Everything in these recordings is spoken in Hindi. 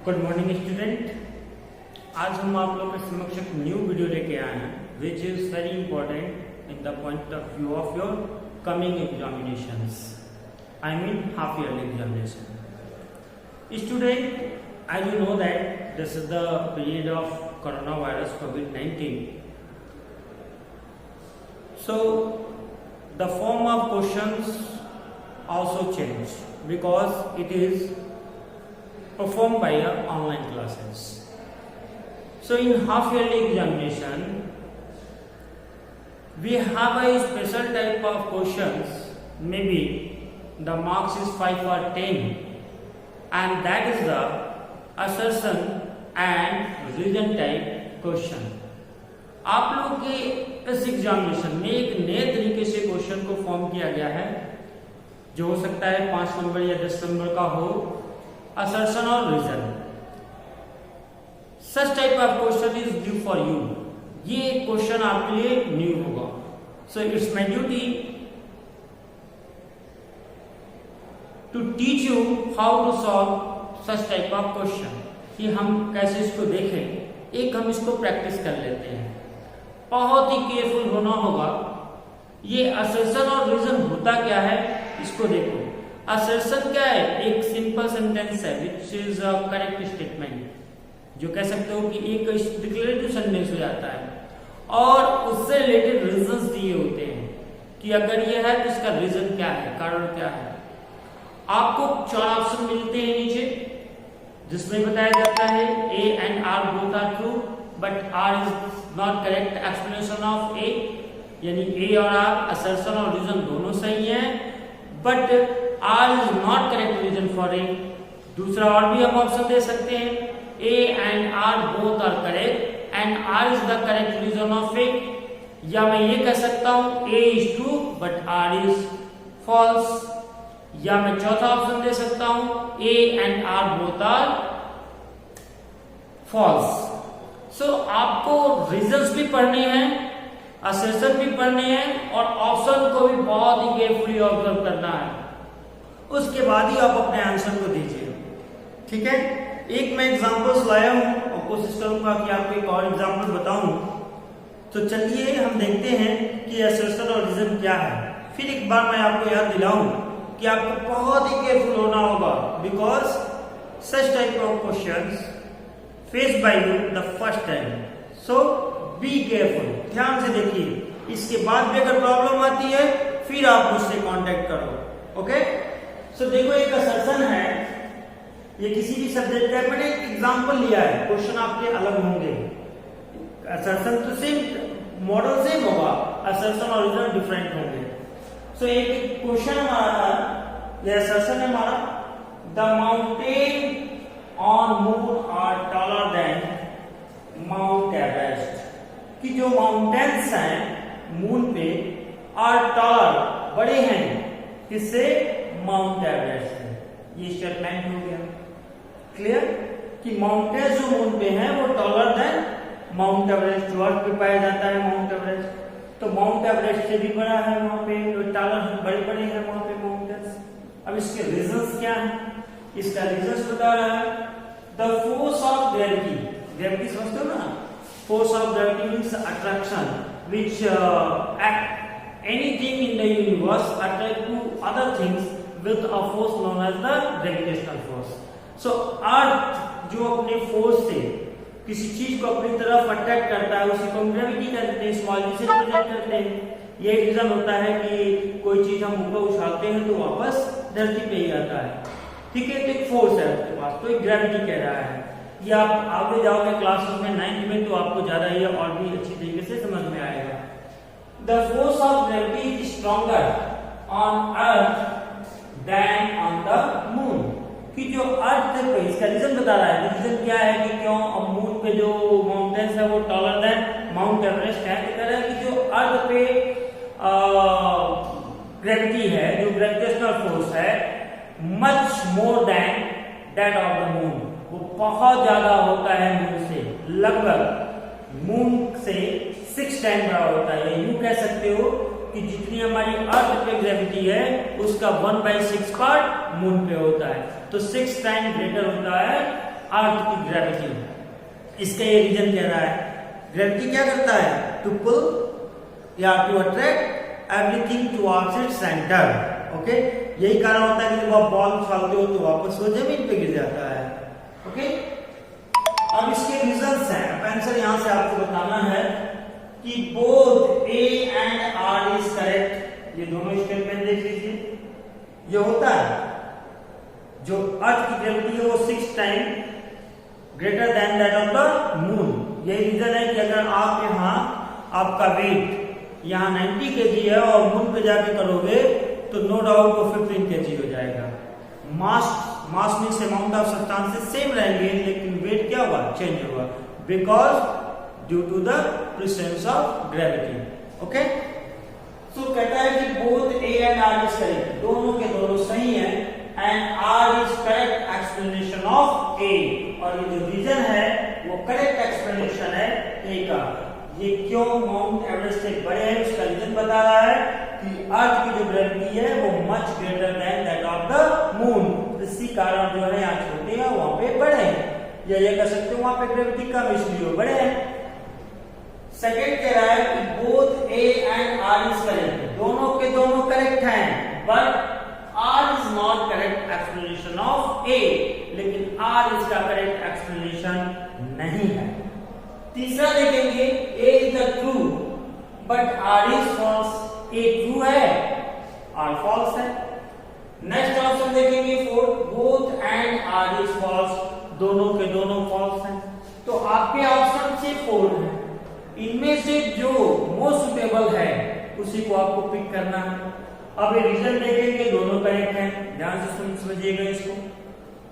Good morning student. आज हम आप लोगों के समक्ष एक न्यू वीडियो लेके आए हैं which is very important in the point of view of your coming examinations, I mean half yearly examination. Student, I you know that this is the period of corona virus COVID-19, so the form of questions also change because it is performed by your online classes. So in half yearly examination we have a special type of questions, maybe the marks is 5 or 10, and that is the assertion and reason type question. आप लोगों के इस एग्जामिनेशन में एक नए तरीके से क्वेश्चन को फॉर्म किया गया है जो हो सकता है 5 नंबर या 10 नंबर का हो, assertion और reason. Such type of question is due for you. ये क्वेश्चन आपके लिए न्यू होगा. So it's my duty to teach you how to solve such type of question. कि हम कैसे इसको देखें, एक हम इसको प्रैक्टिस कर लेते हैं. बहुत ही केयरफुल होना होगा. ये assertion और reason होता क्या है इसको देखो. असर्शन क्या है? एक सिंपल सेंटेंस है which is a correct statement, जो कह सकते हो कि एक डिक्लेरेटिव सेंटेंस हो जाता है और उससे रिलेटेड रीजंस दिए होते हैं कि अगर ये है तो इसका रीजन क्या है, कारण क्या है. आपको 4 ऑप्शन मिलते हैं नीचे जिसमें बताया जाता है A and R both are true but R is not correct explanation of A, यानी ए और आर असर्शन और रीजन दोनों सही है but R is not correct reason for A. दूसरा और भी हम ऑप्शन दे सकते हैं A and R both are correct and R is the correct reason of A. या मैं ये कह सकता हूं A is true but R is false. या मैं चौथा ऑप्शन दे सकता हूं A and R both are false. So आपको रीजंस भी पढ़ने हैं, असर्शन भी पढ़ने हैं और ऑप्शन को भी बहुत ही केयरफुली ऑब्जर्व करना है. उसके बाद ही आप अपने आंसर को दीजिए. ठीक है, एक मैं एग्जांपल्स लाया हूं और कोशिश करूंगा कि आपको एक और एग्जांपल बताऊं. तो चलिए हम देखते हैं कि असर्शन और रीजन क्या है. फिर एक बार मैं आपको याद दिलाऊं कि आपको बहुत ही केयरफुल होना होगा because such type of questions face by you the first time. So be careful, ध्यान से देखिए. इसके बाद भी अगर प्रॉब्लम आती है फिर आप मुझसे कांटेक्ट करो. ओके, सो देखो एक असर्शन है, ये किसी भी सब्जेक्ट का मैंने एक एग्जांपल लिया है. क्वेश्चन आपके अलग होंगे, असर्शन तो सेम मॉडल सेम होगा, असर्शन और रीजन डिफरेंट होंगे. सो एक क्वेश्चन हमारा, ये असर्शन है हमारा, the mountain on moon are taller than mount Everest. कि जो माउंटेन्स हैं मून पे आर टॉलर, बड़े हैं किससे? माउंट एवरेस्ट है. ये स्टेटमेंट हो गया. क्लियर कि माउंटेन्स जो मून पे हैं वो टॉलर देन माउंट एवरेस्ट, जो अर्थ पे पाया जाता है माउंट एवरेस्ट. तो माउंट एवरेस्ट से भी बड़ा है वहां पे, टॉलर बड़े बड़े हैं वहां पे माउंटेन्स. अब इसके रीजंस क्या है? इसका रीजंस बता रहा है the force of gravity. Gravity समझते हो ना? Force of gravity means attraction which anything in the universe attract to other things with a force known as the gravitational force. So earth जो अपने फोर्स से किसी चीज को अपनी तरफ अट्रैक्ट करता है उसी को हम ग्रेविटी कहते हैं, स्मॉल जी से रिप्रेजेंट करते हैं. ये रीजन होता है कि कोई चीज हम ऊपर उछालते हैं तो वापस धरती पे ही आता है. ठीक है, तो एक फोर्स है उसके पास, तो एक ग्रेविटी कह रहा है. ये आप आगे जाओगे क्लास में 9th में तो आपको ज्यादा ये और भी अच्छी तरीके से समझ में आएगा. The force of gravity is stronger on Earth than on the Moon. कि जो अर्थ पे, इसका रीजन बता रहा है. रीजन क्या है कि क्यों मून पे जो माउंटेन्स है वो टॉलर देन माउंट एवरेस्ट है. कह रहा है कि जो अर्थ पे ग्रेविटी है, जो ग्रेविटेशनल फोर्स है, much more than that of the moon, वो बहुत ज्यादा होता है मून से, लगभग मून से 6 टाइम बड़ा होता है. यूं कह सकते हो कि जितनी हमारी अर्थ पे ग्रेविटी है उसका 1/6 पार्ट मून पे होता है, तो 6 टाइम ग्रेटर होता है अर्थ की ग्रेविटी। इसका ये रीजन कह रहा है ग्रेविटी क्या करता है, टू पुल या to attract everything towards its centre. Okay, यही कारण होता है कि जब आप बॉल उछालते हो तो वापस वो जमीन पे गिर जाता है। ओके, अब इसके रिजल्ट्स हैं। अब आंसर यहां से आपको बताना है कि both A and R is correct. ये दोनों स्टेटमेंट देख लीजिए। ये होता है जो अर्थ की ग्रेविटी है वो 6 time greater than that of the moon. यही रीजन है कि अगर आप यहाँ आपका वेट यहाँ 90 kg है और मून पे जाके करोगे तो नो डाउट वो 15 kg हो जाएगा। Mass means amount of substances same रहेंगे लेकिन वेट क्या होगा, चेंज होगा, because due to the presence of gravity. Okay, so कहता है कि both A and R is correct, दोनों के दोनों सही है and R is correct explanation of A. और ये जो रीजन है वो करेक्ट एक्सप्लेनेशन है ए का। ये क्यों माउंट एवरेस्ट से बड़े हैं उसका रीजन बता रहा है कि अर्थ की जो ग्रेविटी है वो much greater than that of the moon. इसी कारण जो है यहाँ छोटे हैं वहां पे बड़े हैं, या ये कह सकते हो वहां पे ग्रेविटी कम इसलिए वो बड़े हैं। सेकेंड कह रहा है कि both A and R is correct, दोनों के दोनों करेक्ट हैं, but R is not correct explanation of A, लेकिन R इसका correct explanation नहीं है। तीसरा देखेंगे A is the true, but R is false। A true है, R false है। नेक्स्ट ऑप्शन देखेंगे fourth, both and R is false, दोनों के दोनों false हैं। तो आपके ऑप्शन से 4 है, इनमें से जो मोस्ट सुटेबल है उसी को आपको पिक करना है। अब ये रीजन देखेंगे दोनों करेक्ट हैं, ध्यान से समझिएगा इसको।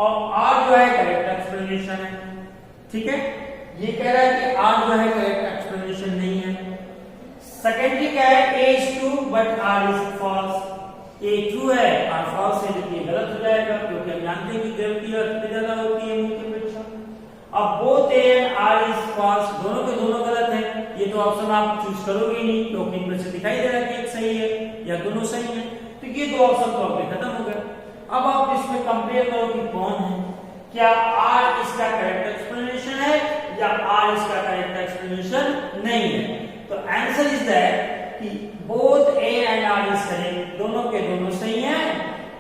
और आर जो है करेक्ट एक्सप्लेनेशन है, ठीक है। ये कह रहा है कि आर जो है करेक्ट एक्सप्लेनेशन नहीं है। सेकेंडली क्या है, A is true but R is false. A true है, आर फॉल्स है, लेकिन गलत हो जाएगा क्योंकि हम जानते हैं कि ग्रेविटी अर्थ पे ज्यादा होती है मून की अपेक्षा। अब both A and R is false, दोनों के दोनों गलत है। ये तो ऑप्शन आप चूज करोगे नहीं क्योंकि इनमें से दिखाई दे रहा है कि एक सही है या दोनों सही है, तो ये दो ऑप्शन तो आपके खत्म हो गए। अब आप इसमें कंपेयर करो कि कौन है, क्या आर इसका करेक्ट एक्सप्लेनेशन है या आर इसका करेक्ट एक्सप्लेनेशन नहीं है। तो आंसर इज दैट कि both A and R is correct, दोनों के दोनों सही हैं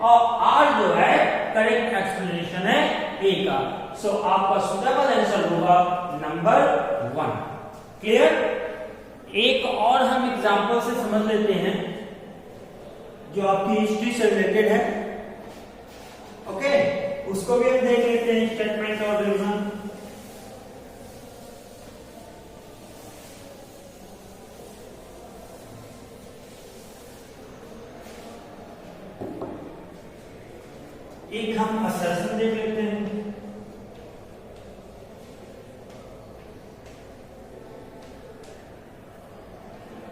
और आर जो है करेक्ट एक्सप्लेनेशन है ए का। सो आपका सुटेबल आंसर होगा नंबर 1। क्लियर। एक और हम एग्जांपल से समझ लेते हैं जो आपकी हिस्ट्री से रिलेटेड है। ओके, उसको भी हम देख लेते हैं, स्टेटमेंट और रीजन। एक हम असर्शन देख लेते हैं।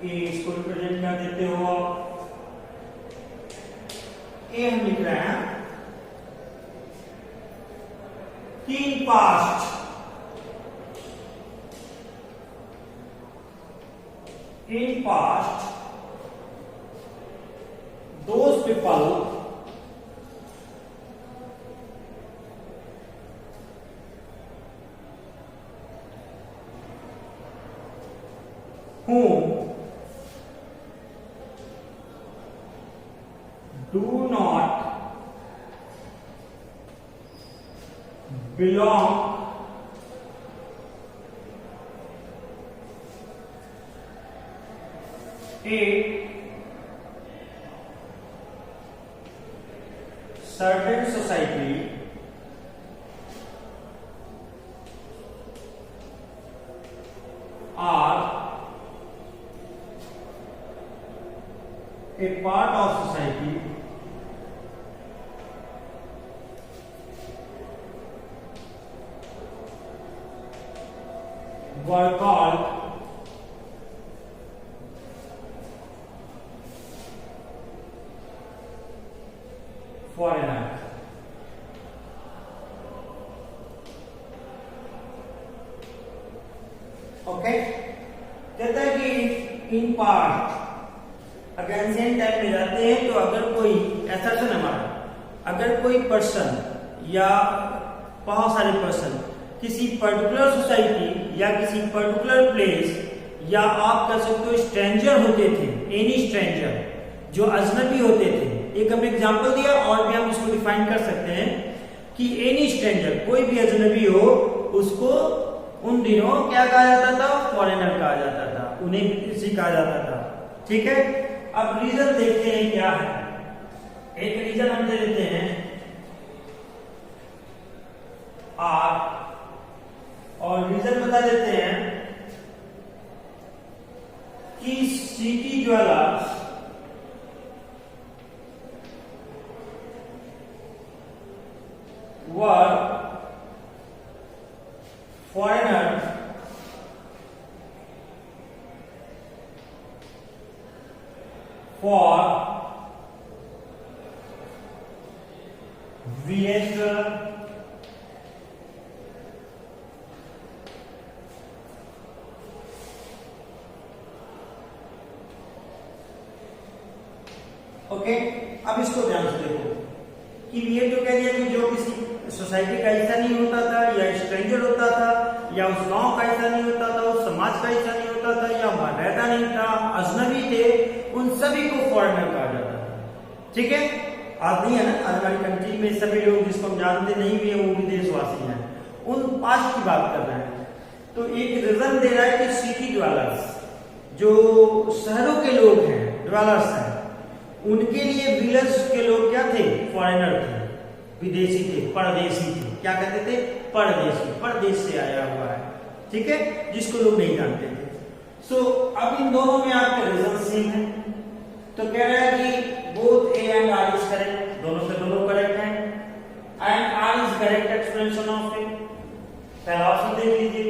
इसको रिप्रेजेंट कर देते हो आप, ए हम लिख रहे हैं in past, in past those people who do not belong a certain society are a part of society were called foreigner। Okay, कहता है कि इन पार्ट अगर एंशिएंट टाइम में जाते हैं तो अगर कोई ऐसा हमारा अगर कोई पर्सन या बहुत सारे पर्सन किसी पर्टिकुलर सोसाइटी या किसी पर्टिकुलर प्लेस, या आप कह सकते हो स्ट्रेंजर होते थे, एनी स्ट्रेंजर जो अजनबी होते थे। एक हमने एग्जांपल दिया, और भी हम इसको डिफाइन कर सकते हैं कि एनी स्ट्रेंजर, कोई भी अजनबी हो, उसको उन दिनों क्या कहा जाता था? फॉरेनर कहा जाता था, उन्हें इसी कहा जाता था। ठीक है, अब रीजन देखते हैं क्या है। एक रीजन हम दे देते हैं आर, और रीजन बता देते हैं कि city jewellers were foreigners for village okay. अब इसको ध्यान से देखो कि ये जो कह दिया कि जो किसी सोसाइटी का हिस्सा नहीं होता था, या स्ट्रेंजर होता था, या उस गांव का हिस्सा नहीं होता था, उस समाज का हिस्सा नहीं होता था, या वहां रहता नहीं था, अजनबी थे, उन सभी को फॉरेनर कहा जाता था। ठीक है, आज नहीं है ना, आज हमारी कंट्री में सभी लोग जिसको हम जानते नहीं भी है वो विदेशवासी हैं, उन 5 की बात कर रहे हैं। तो एक रीजन दे रहा है कि सिटी ड्वेलर्स, जो शहरों के लोग हैं, ड्वेलर्स हैं, उनके लिए विलेज के लोग क्या थे? फॉरेनर थे, विदेशी थे, परदेशी थे। क्या कहते थे? परदेशी, परदेश से आया हुआ है। ठीक है, जिसको लोग नहीं जानते थे। सो अब इन दोनों में आपके रीजन सेम है। तो कह रहा है कि both A and R is correct, दोनों से दोनों करेक्ट हैं, and R is correct explanation of it. पहला ऑप्शन देख लीजिए,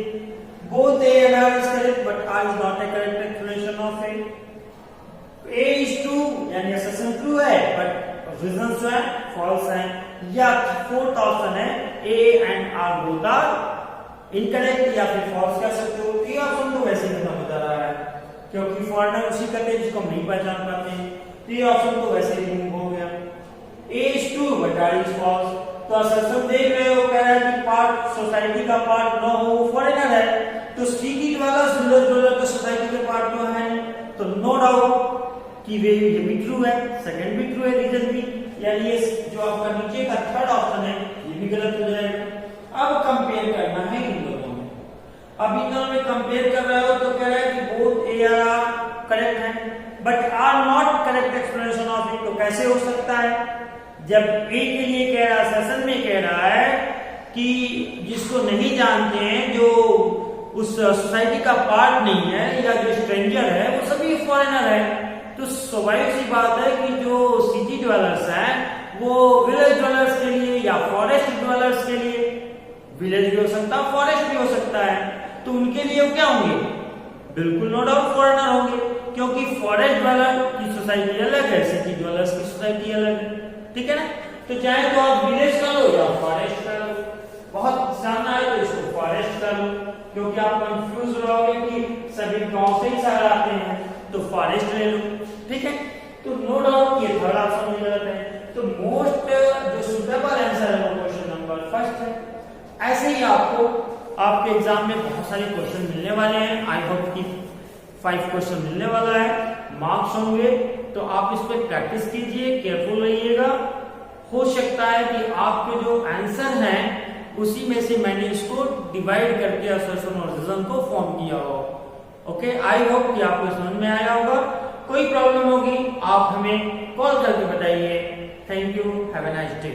both A and R is correct but R is not a correct explanation of it. A is true, यानी असर्शन ट्रू है, बट रीजन जो है फॉल्स है। या फोर्थ ऑप्शन है A and R both are incorrect, या फिर फॉल्स कह सकते हो। ये ऑप्शन तो वैसे ही खत्म होता रहा है, क्योंकि फॉरेनर उसी कहते हैं जिसको हम नहीं पहचान पाते हैं, तो ये ऑप्शन तो वैसे ही रिमूव हो गया। A is true but R is false। तो असर्शन देख रहे हो, कह रहा है कि पार्ट सोसाइटी का पार्ट न हो, फॉरेनर है, तो सिटी वाला विलेज वाला तो सोसाइटी के पार्ट तो है, तो नो डाउट कि वे ये भी ट्रू है, सेकंड भी ट्रू है, रीजन भी, यानी ये जो आपका नीचे का थर्ड ऑप्शन है ये भी गलत हो जाएगा। अब कंपेयर करना है इन दोनों में। अब इन दोनों में कंपेयर कर रहे हो तो कह रहा है कि बोथ ए आर करेक्ट है but R not correct explanation of it. तो कैसे हो सकता है? जब ए के लिए कह रहा है, सेशन में कह रहा है कि जिसको नहीं जानते हैं, जो उस सोसाइटी का पार्ट नहीं है, या जो स्ट्रेंजर है, वो सभी फॉरेनर है। तो स्वाभाविक सी बात है कि जो सिटी ड्वेलर्स हैं वो विलेज ड्वेलर्स के लिए या फॉरेस्ट ड्वेलर्स के लिए, विलेज भी हो सकता है, फॉरेस्ट भी हो सकता है, तो उनके लिए क्या होंगे? बिल्कुल नो डाउट फॉरेनर होंगे, क्योंकि फॉरेस्ट ड्वेलर की सोसाइटी अलग है, सिटी ड्वेलर्स की सोसाइटी अलग है। ठीक है ना? तो चाहे तो आप विलेज कर लो या फॉरेस्ट कर लो, बहुत सामना है तो इसको फॉरेस्ट कर लो, क्योंकि आप कंफ्यूज रहोगे कि सभी गांव से ही शहर आते हैं, तो फॉरेस्ट ले लो। ठीक है, तो नो डाउट ये थर्ड ऑप्शन में गलत है। तो मोस्ट जो सुटेबल आंसर है वो क्वेश्चन नंबर फर्स्ट है। ऐसे ही आपको आपके एग्जाम में बहुत सारे क्वेश्चन मिलने वाले हैं। आई होप कि 5 क्वेश्चन मिलने वाला है, मार्क्स होंगे, तो आप इस पर प्रैक्टिस कीजिए, केयरफुल रहिएगा। हो सकता है कि आपके जो आंसर हैं उसी में से मैंने इसको डिवाइड करके असर्शन और रीजन को फॉर्म किया हो। ओके, आई होप कि आपको समझ में आया होगा। कोई प्रॉब्लम होगी आप हमें कॉल करके बताइए। Thank you, have a nice day.